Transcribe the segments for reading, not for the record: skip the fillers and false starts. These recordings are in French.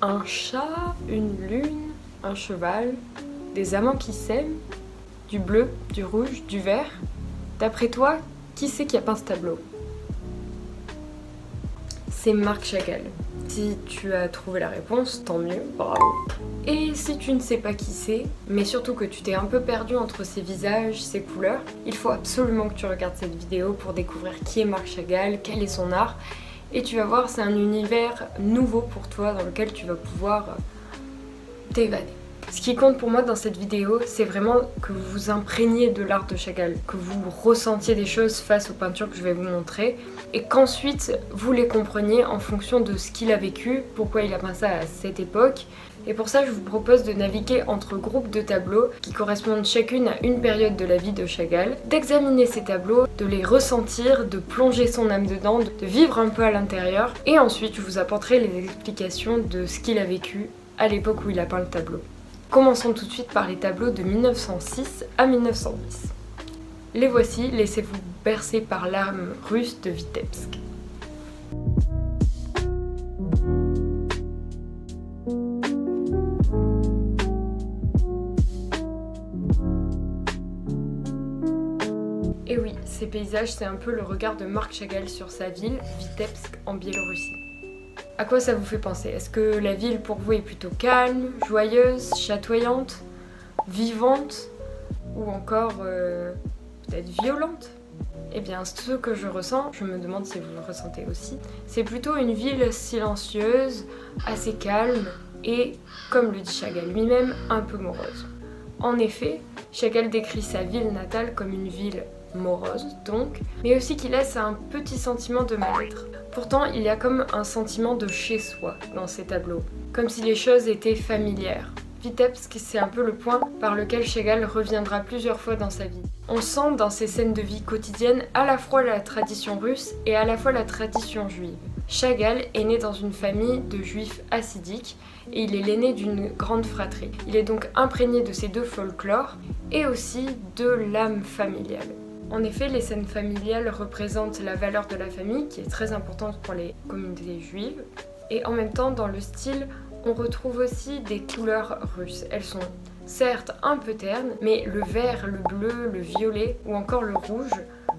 Un chat, une lune, un cheval, des amants qui s'aiment, du bleu, du rouge, du vert. D'après toi, qui c'est qui a peint ce tableau? C'est Marc Chagall. Si tu as trouvé la réponse, tant mieux, bravo. Et si tu ne sais pas qui c'est, mais surtout que tu t'es un peu perdu entre ses visages, ses couleurs, il faut absolument que tu regardes cette vidéo pour découvrir qui est Marc Chagall, quel est son art. Et tu vas voir, c'est un univers nouveau pour toi dans lequel tu vas pouvoir t'évader. Ce qui compte pour moi dans cette vidéo, c'est vraiment que vous vous imprégniez de l'art de Chagall, que vous ressentiez des choses face aux peintures que je vais vous montrer, et qu'ensuite vous les compreniez en fonction de ce qu'il a vécu, pourquoi il a peint ça à cette époque. Et pour ça, je vous propose de naviguer entre groupes de tableaux qui correspondent chacune à une période de la vie de Chagall, d'examiner ces tableaux, de les ressentir, de plonger son âme dedans, de vivre un peu à l'intérieur, et ensuite je vous apporterai les explications de ce qu'il a vécu à l'époque où il a peint le tableau. Commençons tout de suite par les tableaux de 1906 à 1910. Les voici, laissez-vous bercer par l'âme russe de Vitebsk. Et oui, ces paysages, c'est un peu le regard de Marc Chagall sur sa ville, Vitebsk, en Biélorussie. À quoi ça vous fait penser? Est-ce que la ville pour vous est plutôt calme, joyeuse, chatoyante, vivante ou encore peut-être violente? Eh bien, ce que je ressens, je me demande si vous le ressentez aussi, c'est plutôt une ville silencieuse, assez calme et, comme le dit Chagall lui-même, un peu morose. En effet, Chagall décrit sa ville natale comme une ville morose donc, mais aussi qui laisse un petit sentiment de mal-être. Pourtant, il y a comme un sentiment de chez-soi dans ces tableaux, comme si les choses étaient familières. Vitebsk, c'est un peu le point par lequel Chagall reviendra plusieurs fois dans sa vie. On sent dans ces scènes de vie quotidienne à la fois la tradition russe et à la fois la tradition juive. Chagall est né dans une famille de juifs hassidiques et il est l'aîné d'une grande fratrie. Il est donc imprégné de ces deux folklores et aussi de l'âme familiale. En effet, les scènes familiales représentent la valeur de la famille qui est très importante pour les communautés juives. Et en même temps, dans le style, on retrouve aussi des couleurs russes. Elles sont certes un peu ternes, mais le vert, le bleu, le violet ou encore le rouge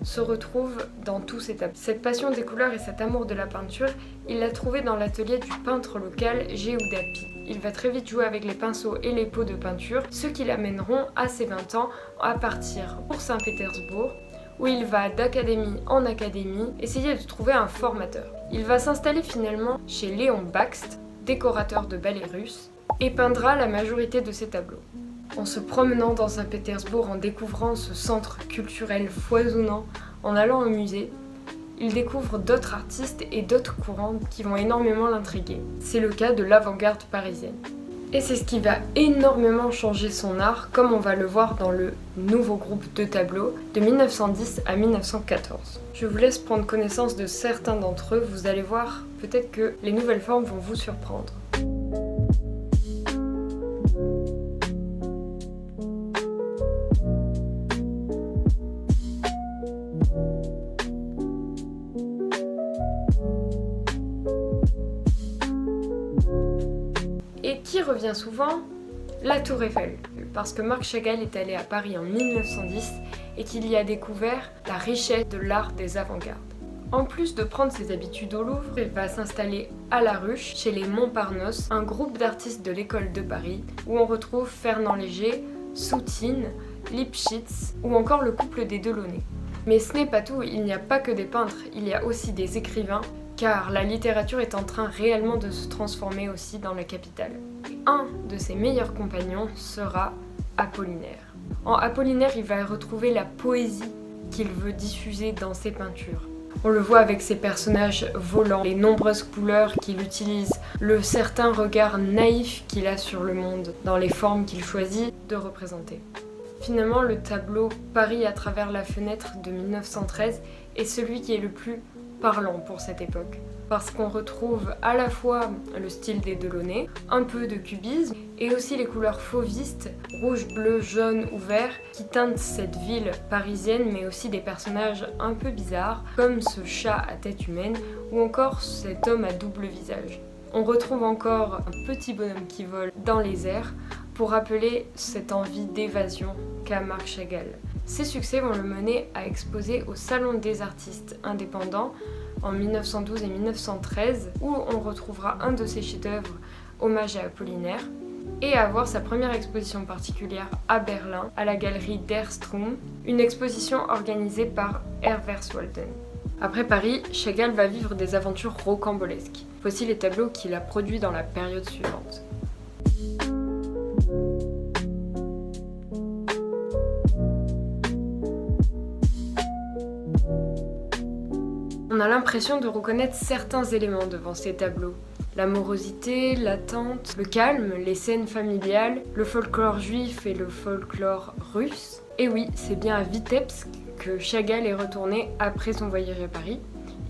se retrouvent dans tous ces tableaux. Cette passion des couleurs et cet amour de la peinture, il l'a trouvé dans l'atelier du peintre local Yehuda Pi. Il va très vite jouer avec les pinceaux et les pots de peinture, ce qui l'amèneront à ses 20 ans à partir pour Saint-Pétersbourg, où il va d'académie en académie essayer de trouver un formateur. Il va s'installer finalement chez Léon Bakst, décorateur de ballet russe, et peindra la majorité de ses tableaux. En se promenant dans Saint-Pétersbourg, en découvrant ce centre culturel foisonnant, en allant au musée, il découvre d'autres artistes et d'autres courants qui vont énormément l'intriguer. C'est le cas de l'avant-garde parisienne. Et c'est ce qui va énormément changer son art, comme on va le voir dans le nouveau groupe de tableaux de 1910 à 1914. Je vous laisse prendre connaissance de certains d'entre eux, vous allez voir peut-être que les nouvelles formes vont vous surprendre. Et qui revient souvent? La Tour Eiffel, parce que Marc Chagall est allé à Paris en 1910 et qu'il y a découvert la richesse de l'art des avant-gardes. En plus de prendre ses habitudes au Louvre, il va s'installer à La Ruche, chez les Montparnasse, un groupe d'artistes de l'école de Paris, où on retrouve Fernand Léger, Soutine, Lipchitz ou encore le couple des Delaunay. Mais ce n'est pas tout, il n'y a pas que des peintres, il y a aussi des écrivains, car la littérature est en train réellement de se transformer aussi dans la capitale. Un de ses meilleurs compagnons sera Apollinaire. En Apollinaire, il va retrouver la poésie qu'il veut diffuser dans ses peintures. On le voit avec ses personnages volants, les nombreuses couleurs qu'il utilise, le certain regard naïf qu'il a sur le monde, dans les formes qu'il choisit de représenter. Finalement, le tableau Paris à travers la fenêtre de 1913 est celui qui est le plus parlant pour cette époque, parce qu'on retrouve à la fois le style des Delaunay, un peu de cubisme, et aussi les couleurs fauvistes, rouge, bleu, jaune ou vert, qui teintent cette ville parisienne, mais aussi des personnages un peu bizarres, comme ce chat à tête humaine, ou encore cet homme à double visage. On retrouve encore un petit bonhomme qui vole dans les airs pour rappeler cette envie d'évasion qu'a Marc Chagall. Ses succès vont le mener à exposer au Salon des artistes indépendants en 1912 et 1913, où on retrouvera un de ses chefs-d'œuvre, Hommage à Apollinaire, et à avoir sa première exposition particulière à Berlin, à la galerie Der Strom, une exposition organisée par Herbert Walden. Après Paris, Chagall va vivre des aventures rocambolesques. Voici les tableaux qu'il a produits dans la période suivante. On a l'impression de reconnaître certains éléments devant ces tableaux. L'amorosité, l'attente, le calme, les scènes familiales, le folklore juif et le folklore russe. Et oui, c'est bien à Vitebsk que Chagall est retourné après son voyage à Paris.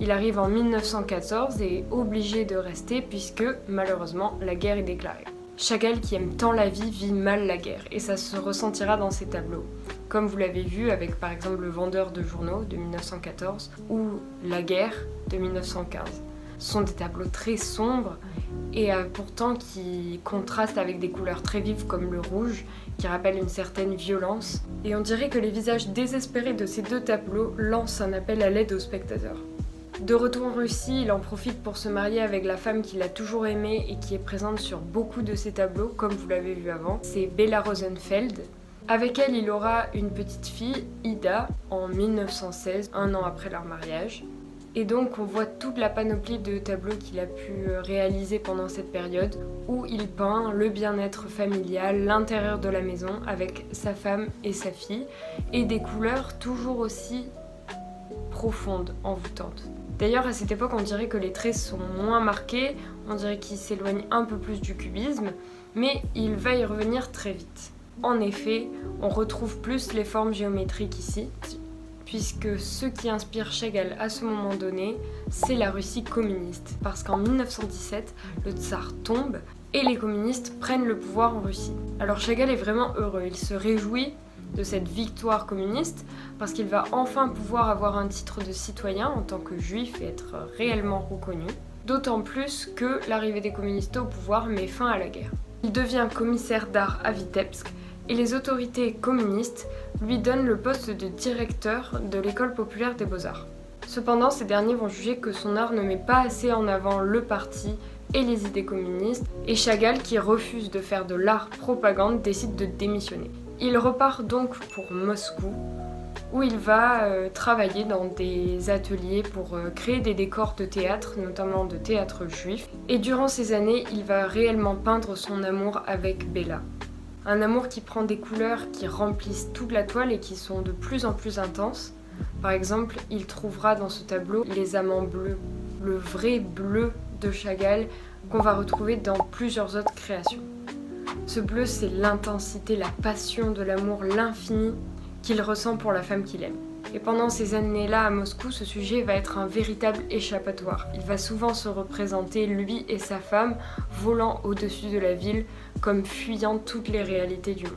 Il arrive en 1914 et est obligé de rester puisque, malheureusement, la guerre est déclarée. Chagall, qui aime tant la vie, vit mal la guerre et ça se ressentira dans ses tableaux. Comme vous l'avez vu avec par exemple Le Vendeur de journaux de 1914 ou La guerre de 1915. Ce sont des tableaux très sombres et pourtant qui contrastent avec des couleurs très vives comme le rouge qui rappellent une certaine violence. Et on dirait que les visages désespérés de ces deux tableaux lancent un appel à l'aide aux spectateurs. De retour en Russie, il en profite pour se marier avec la femme qu'il a toujours aimée et qui est présente sur beaucoup de ses tableaux, comme vous l'avez vu avant. C'est Bella Rosenfeld. Avec elle, il aura une petite fille, Ida, en 1916, un an après leur mariage. Et donc on voit toute la panoplie de tableaux qu'il a pu réaliser pendant cette période, où il peint le bien-être familial, l'intérieur de la maison avec sa femme et sa fille, et des couleurs toujours aussi profondes, envoûtantes. D'ailleurs, à cette époque, on dirait que les traits sont moins marqués, on dirait qu'ils s'éloignent un peu plus du cubisme, mais il va y revenir très vite. En effet, on retrouve plus les formes géométriques ici, puisque ce qui inspire Chagall à ce moment donné, c'est la Russie communiste. Parce qu'en 1917, le tsar tombe et les communistes prennent le pouvoir en Russie. Alors Chagall est vraiment heureux, il se réjouit de cette victoire communiste parce qu'il va enfin pouvoir avoir un titre de citoyen en tant que juif et être réellement reconnu. D'autant plus que l'arrivée des communistes au pouvoir met fin à la guerre. Il devient commissaire d'art à Vitebsk et les autorités communistes lui donnent le poste de directeur de l'école populaire des beaux-arts. Cependant, ces derniers vont juger que son art ne met pas assez en avant le parti et les idées communistes, et Chagall, qui refuse de faire de l'art propagande, décide de démissionner. Il repart donc pour Moscou, où il va travailler dans des ateliers pour créer des décors de théâtre, notamment de théâtre juif. Et durant ces années, il va réellement peindre son amour avec Bella. Un amour qui prend des couleurs qui remplissent toute la toile et qui sont de plus en plus intenses. Par exemple, il trouvera dans ce tableau les amants bleus, le vrai bleu de Chagall qu'on va retrouver dans plusieurs autres créations. Ce bleu, c'est l'intensité, la passion de l'amour, l'infini qu'il ressent pour la femme qu'il aime. Et pendant ces années-là à Moscou, ce sujet va être un véritable échappatoire. Il va souvent se représenter, lui et sa femme, volant au-dessus de la ville, comme fuyant toutes les réalités du monde.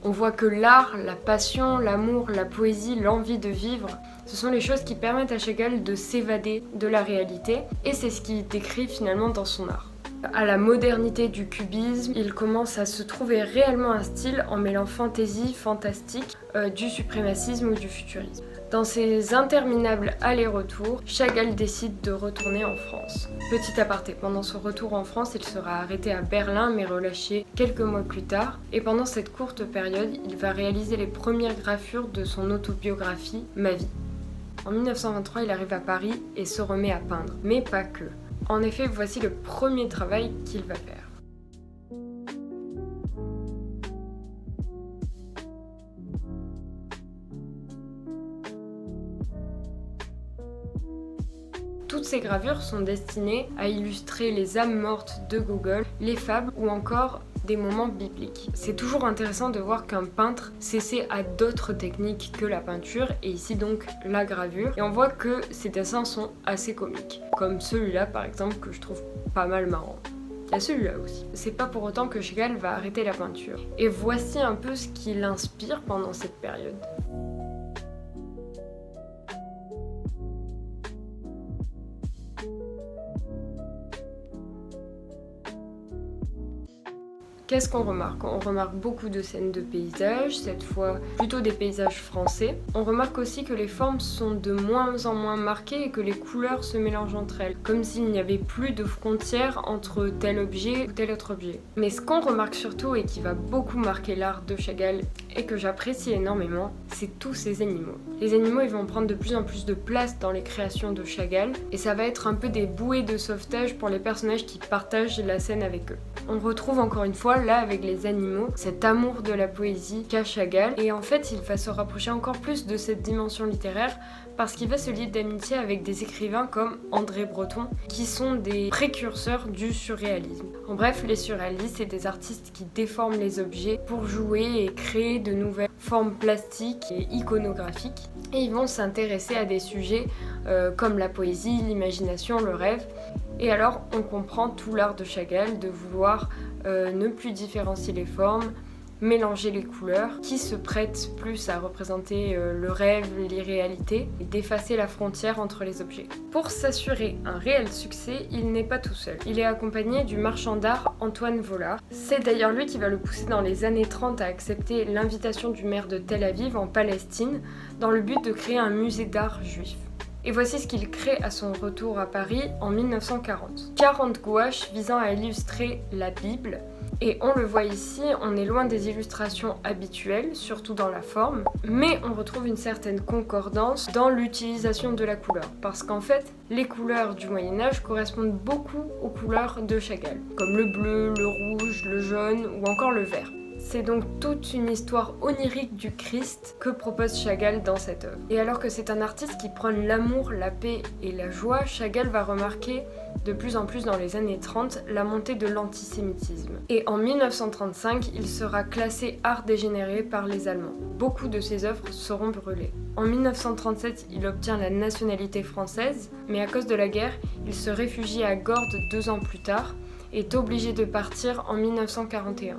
On voit que l'art, la passion, l'amour, la poésie, l'envie de vivre, ce sont les choses qui permettent à Chagall de s'évader de la réalité, et c'est ce qu'il décrit finalement dans son art. À la modernité du cubisme, il commence à se trouver réellement un style en mêlant fantaisie, fantastique, du suprémacisme ou du futurisme. Dans ces interminables allers-retours, Chagall décide de retourner en France. Petit aparté, pendant son retour en France, il sera arrêté à Berlin mais relâché quelques mois plus tard. Et pendant cette courte période, il va réaliser les premières gravures de son autobiographie « Ma vie ». En 1923, il arrive à Paris et se remet à peindre, mais pas que. En effet, voici le premier travail qu'il va faire. Toutes ces gravures sont destinées à illustrer les âmes mortes de Gogol, les fables ou encore des moments bibliques. C'est toujours intéressant de voir qu'un peintre s'essaie à d'autres techniques que la peinture, et ici donc la gravure, et on voit que ces dessins sont assez comiques, comme celui-là par exemple que je trouve pas mal marrant. Il y a celui-là aussi. C'est pas pour autant que Chagall va arrêter la peinture. Et voici un peu ce qui l'inspire pendant cette période. Qu'est-ce qu'on remarque? On remarque beaucoup de scènes de paysages, cette fois plutôt des paysages français. On remarque aussi que les formes sont de moins en moins marquées et que les couleurs se mélangent entre elles, comme s'il n'y avait plus de frontières entre tel objet ou tel autre objet. Mais ce qu'on remarque surtout et qui va beaucoup marquer l'art de Chagall et que j'apprécie énormément, c'est tous ces animaux. Les animaux, ils vont prendre de plus en plus de place dans les créations de Chagall et ça va être un peu des bouées de sauvetage pour les personnages qui partagent la scène avec eux. On retrouve encore une fois là avec les animaux cet amour de la poésie qu'a Chagall et en fait il va se rapprocher encore plus de cette dimension littéraire parce qu'il va se lier d'amitié avec des écrivains comme André Breton qui sont des précurseurs du surréalisme. En bref, les surréalistes, c'est des artistes qui déforment les objets pour jouer et créer de nouvelles formes plastiques et iconographiques et ils vont s'intéresser à des sujets comme la poésie, l'imagination, le rêve. Et alors on comprend tout l'art de Chagall de vouloir ne plus différencier les formes, mélanger les couleurs, qui se prêtent plus à représenter le rêve, l'irréalité, et d'effacer la frontière entre les objets. Pour s'assurer un réel succès, il n'est pas tout seul. Il est accompagné du marchand d'art Antoine Vollard. C'est d'ailleurs lui qui va le pousser dans les années 30 à accepter l'invitation du maire de Tel Aviv en Palestine, dans le but de créer un musée d'art juif. Et voici ce qu'il crée à son retour à Paris en 1940. 40 gouaches visant à illustrer la Bible. Et on le voit ici, on est loin des illustrations habituelles, surtout dans la forme, mais on retrouve une certaine concordance dans l'utilisation de la couleur. Parce qu'en fait, les couleurs du Moyen-Âge correspondent beaucoup aux couleurs de Chagall, comme le bleu, le rouge, le jaune ou encore le vert. C'est donc toute une histoire onirique du Christ que propose Chagall dans cette œuvre. Et alors que c'est un artiste qui prône l'amour, la paix et la joie, Chagall va remarquer de plus en plus dans les années 30 la montée de l'antisémitisme. Et en 1935, il sera classé art dégénéré par les Allemands. Beaucoup de ses œuvres seront brûlées. En 1937, il obtient la nationalité française, mais à cause de la guerre, il se réfugie à Gordes 2 ans plus tard et est obligé de partir en 1941.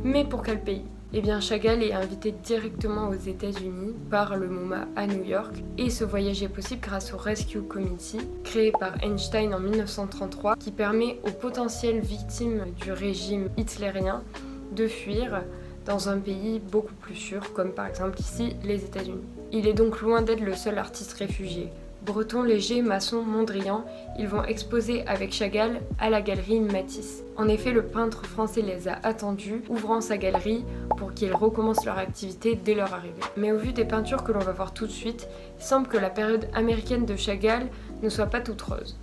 Mais pour quel pays? Eh bien, Chagall est invité directement aux États-Unis par le MoMA à New York et ce voyage est possible grâce au Rescue Committee créé par Einstein en 1933 qui permet aux potentielles victimes du régime hitlérien de fuir dans un pays beaucoup plus sûr comme par exemple ici les États-Unis. Il est donc loin d'être le seul artiste réfugié. Breton, Léger, Masson, Mondrian, ils vont exposer avec Chagall à la galerie Matisse. En effet, le peintre français les a attendus, ouvrant sa galerie pour qu'ils recommencent leur activité dès leur arrivée. Mais au vu des peintures que l'on va voir tout de suite, il semble que la période américaine de Chagall ne soit pas toute rose.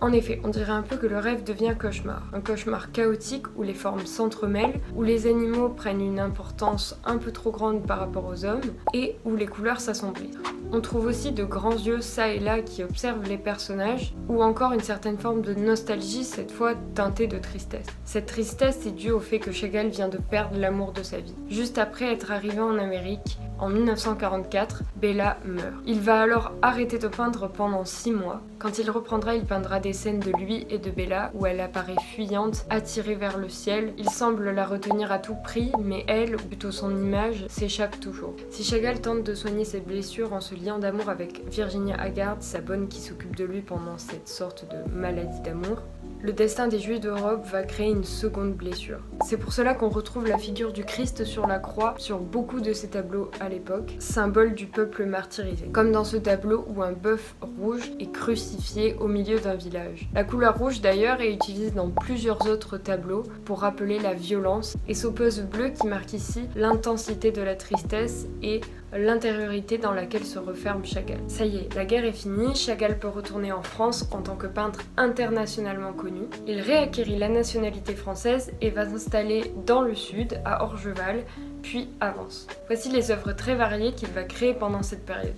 En effet, on dirait un peu que le rêve devient cauchemar. Un cauchemar chaotique où les formes s'entremêlent, où les animaux prennent une importance un peu trop grande par rapport aux hommes et où les couleurs s'assombrissent. On trouve aussi de grands yeux ça et là qui observent les personnages ou encore une certaine forme de nostalgie, cette fois teintée de tristesse. Cette tristesse est due au fait que Chagall vient de perdre l'amour de sa vie. Juste après être arrivé en Amérique, en 1944, Bella meurt. Il va alors arrêter de peindre pendant 6 mois. Quand il reprendra, il peindra des scènes de lui et de Bella où elle apparaît fuyante, attirée vers le ciel. Il semble la retenir à tout prix, mais elle, ou plutôt son image, s'échappe toujours. Si Chagall tente de soigner ses blessures en se liant d'amour avec Virginia Haggard, sa bonne qui s'occupe de lui pendant cette sorte de maladie d'amour, le destin des Juifs d'Europe va créer une seconde blessure. C'est pour cela qu'on retrouve la figure du Christ sur la croix sur beaucoup de ces tableaux à l'époque, symbole du peuple martyrisé. Comme dans ce tableau où un bœuf rouge est crucifié au milieu d'un village. La couleur rouge d'ailleurs est utilisée dans plusieurs autres tableaux pour rappeler la violence et s'oppose au bleu qui marque ici l'intensité de la tristesse et l'intériorité dans laquelle se referme Chagall. Ça y est, la guerre est finie, Chagall peut retourner en France en tant que peintre internationalement connu. Il réacquérit la nationalité française et va s'installer dans le sud, à Orgeval, puis à Vence. Voici les œuvres très variées qu'il va créer pendant cette période.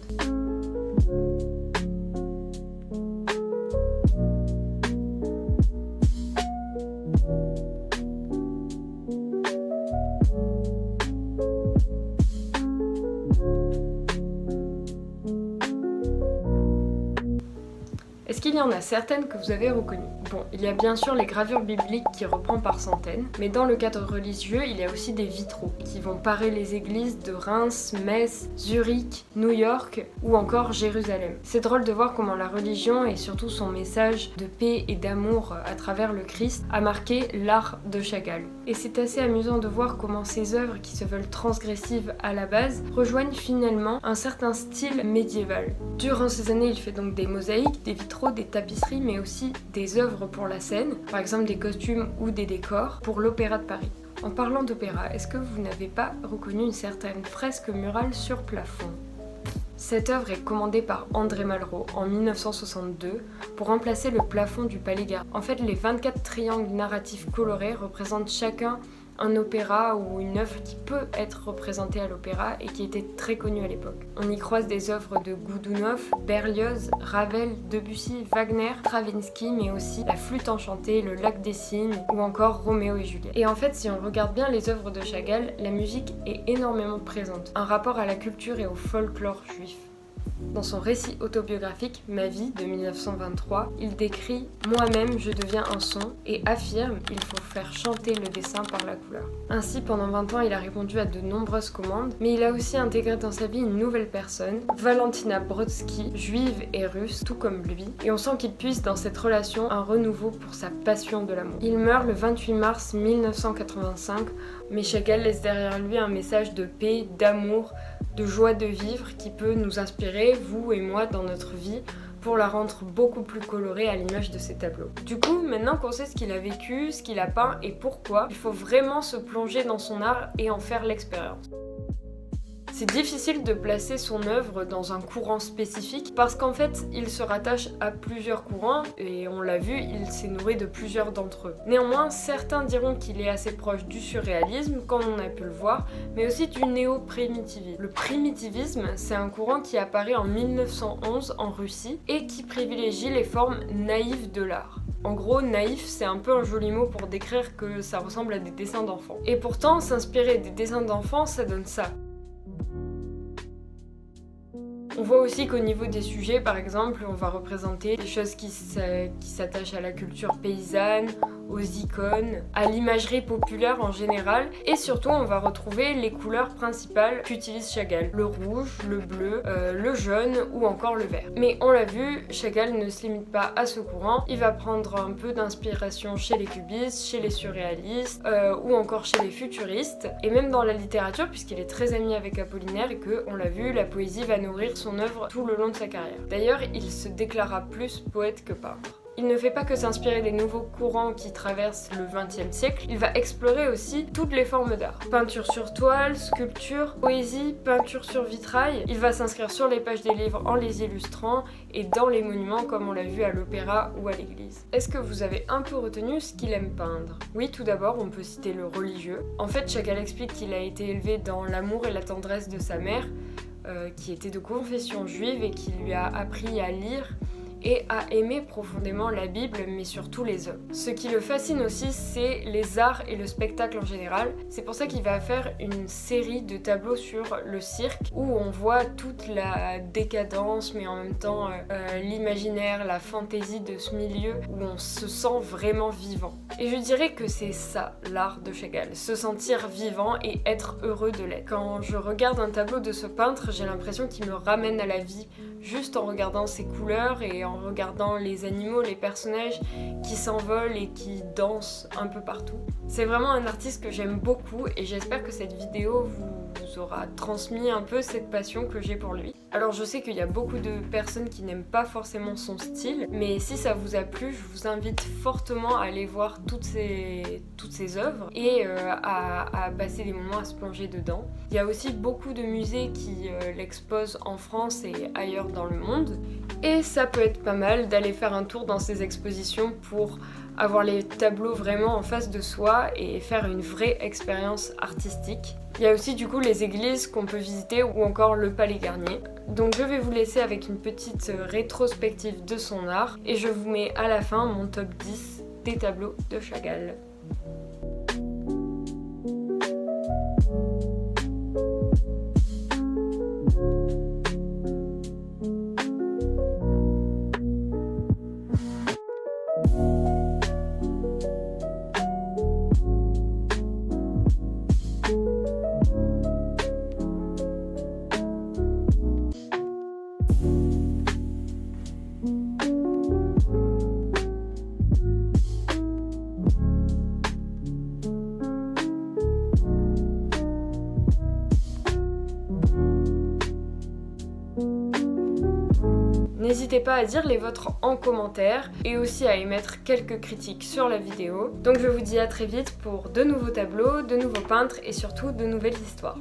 Est-ce qu'il y en a certaines que vous avez reconnues? Bon, il y a bien sûr les gravures bibliques qui reprend par centaines, mais dans le cadre religieux, il y a aussi des vitraux qui vont parer les églises de Reims, Metz, Zurich, New York ou encore Jérusalem. C'est drôle de voir comment la religion et surtout son message de paix et d'amour à travers le Christ a marqué l'art de Chagall. Et c'est assez amusant de voir comment ces œuvres qui se veulent transgressives à la base rejoignent finalement un certain style médiéval. Durant ces années, il fait donc des mosaïques, des vitraux, des tapisseries, mais aussi des œuvres pour la scène, par exemple des costumes ou des décors pour l'Opéra de Paris. En parlant d'opéra, est-ce que vous n'avez pas reconnu une certaine fresque murale sur plafond ? Cette œuvre est commandée par André Malraux en 1962 pour remplacer le plafond du Palais Garnier. En fait, les 24 triangles narratifs colorés représentent chacun un opéra ou une œuvre qui peut être représentée à l'opéra et qui était très connue à l'époque. On y croise des œuvres de Gounod, Berlioz, Ravel, Debussy, Wagner, Stravinsky, mais aussi La Flûte enchantée, Le Lac des Cygnes ou encore Roméo et Juliette. Et en fait, si on regarde bien les œuvres de Chagall, la musique est énormément présente, un rapport à la culture et au folklore juif. Dans son récit autobiographique Ma vie de 1923, il décrit « Moi-même, je deviens un son » et affirme « Il faut faire chanter le dessin par la couleur ». Ainsi, pendant 20 ans, il a répondu à de nombreuses commandes, mais il a aussi intégré dans sa vie une nouvelle personne, Valentina Brodsky, juive et russe, tout comme lui, et on sent qu'il puise dans cette relation un renouveau pour sa passion de l'amour. Il meurt le 28 mars 1985, mais Chagall laisse derrière lui un message de paix, d'amour, de joie de vivre qui peut nous inspirer, vous et moi, dans notre vie, pour la rendre beaucoup plus colorée à l'image de ses tableaux. Du coup, maintenant qu'on sait ce qu'il a vécu, ce qu'il a peint et pourquoi, il faut vraiment se plonger dans son art et en faire l'expérience. C'est difficile de placer son œuvre dans un courant spécifique parce qu'en fait, il se rattache à plusieurs courants et on l'a vu, il s'est nourri de plusieurs d'entre eux. Néanmoins, certains diront qu'il est assez proche du surréalisme, comme on a pu le voir, mais aussi du néo-primitivisme. Le primitivisme, c'est un courant qui apparaît en 1911 en Russie et qui privilégie les formes naïves de l'art. En gros, naïf, c'est un peu un joli mot pour décrire que ça ressemble à des dessins d'enfants. Et pourtant, s'inspirer des dessins d'enfants, ça donne ça. On voit aussi qu'au niveau des sujets, par exemple, on va représenter des choses qui s'attachent à la culture paysanne, aux icônes, à l'imagerie populaire en général, et surtout on va retrouver les couleurs principales qu'utilise Chagall, le rouge, le bleu, le jaune ou encore le vert. Mais on l'a vu, Chagall ne se limite pas à ce courant, il va prendre un peu d'inspiration chez les cubistes, chez les surréalistes ou encore chez les futuristes, et même dans la littérature puisqu'il est très ami avec Apollinaire et que, on l'a vu, la poésie va nourrir son œuvre tout le long de sa carrière. D'ailleurs, il se déclara plus poète que peintre. Il ne fait pas que s'inspirer des nouveaux courants qui traversent le XXe siècle, il va explorer aussi toutes les formes d'art. Peinture sur toile, sculpture, poésie, peinture sur vitrail. Il va s'inscrire sur les pages des livres en les illustrant et dans les monuments comme on l'a vu à l'opéra ou à l'église. Est-ce que vous avez un peu retenu ce qu'il aime peindre ? Oui, tout d'abord, on peut citer le religieux. En fait, Chagall explique qu'il a été élevé dans l'amour et la tendresse de sa mère, qui était de confession juive et qui lui a appris à lire et à aimer profondément la Bible, mais surtout les hommes. Ce qui le fascine aussi, c'est les arts et le spectacle en général. C'est pour ça qu'il va faire une série de tableaux sur le cirque, où on voit toute la décadence, mais en même temps l'imaginaire, la fantaisie de ce milieu, où on se sent vraiment vivant. Et je dirais que c'est ça, l'art de Chagall, se sentir vivant et être heureux de l'être. Quand je regarde un tableau de ce peintre, j'ai l'impression qu'il me ramène à la vie, juste en regardant ses couleurs et en regardant les animaux, les personnages qui s'envolent et qui dansent un peu partout. C'est vraiment un artiste que j'aime beaucoup et j'espère que cette vidéo vous aura transmis un peu cette passion que j'ai pour lui. Alors je sais qu'il y a beaucoup de personnes qui n'aiment pas forcément son style, mais si ça vous a plu, je vous invite fortement à aller voir toutes ces œuvres et à passer des moments à se plonger dedans. Il y a aussi beaucoup de musées qui l'exposent en France et ailleurs dans le monde, et ça peut être pas mal d'aller faire un tour dans ces expositions pour avoir les tableaux vraiment en face de soi et faire une vraie expérience artistique. Il y a aussi du coup les églises qu'on peut visiter ou encore le Palais Garnier. Donc je vais vous laisser avec une petite rétrospective de son art et je vous mets à la fin mon top 10 des tableaux de Chagall. N'hésitez pas à dire les vôtres en commentaire et aussi à émettre quelques critiques sur la vidéo. Donc je vous dis à très vite pour de nouveaux tableaux, de nouveaux peintres et surtout de nouvelles histoires.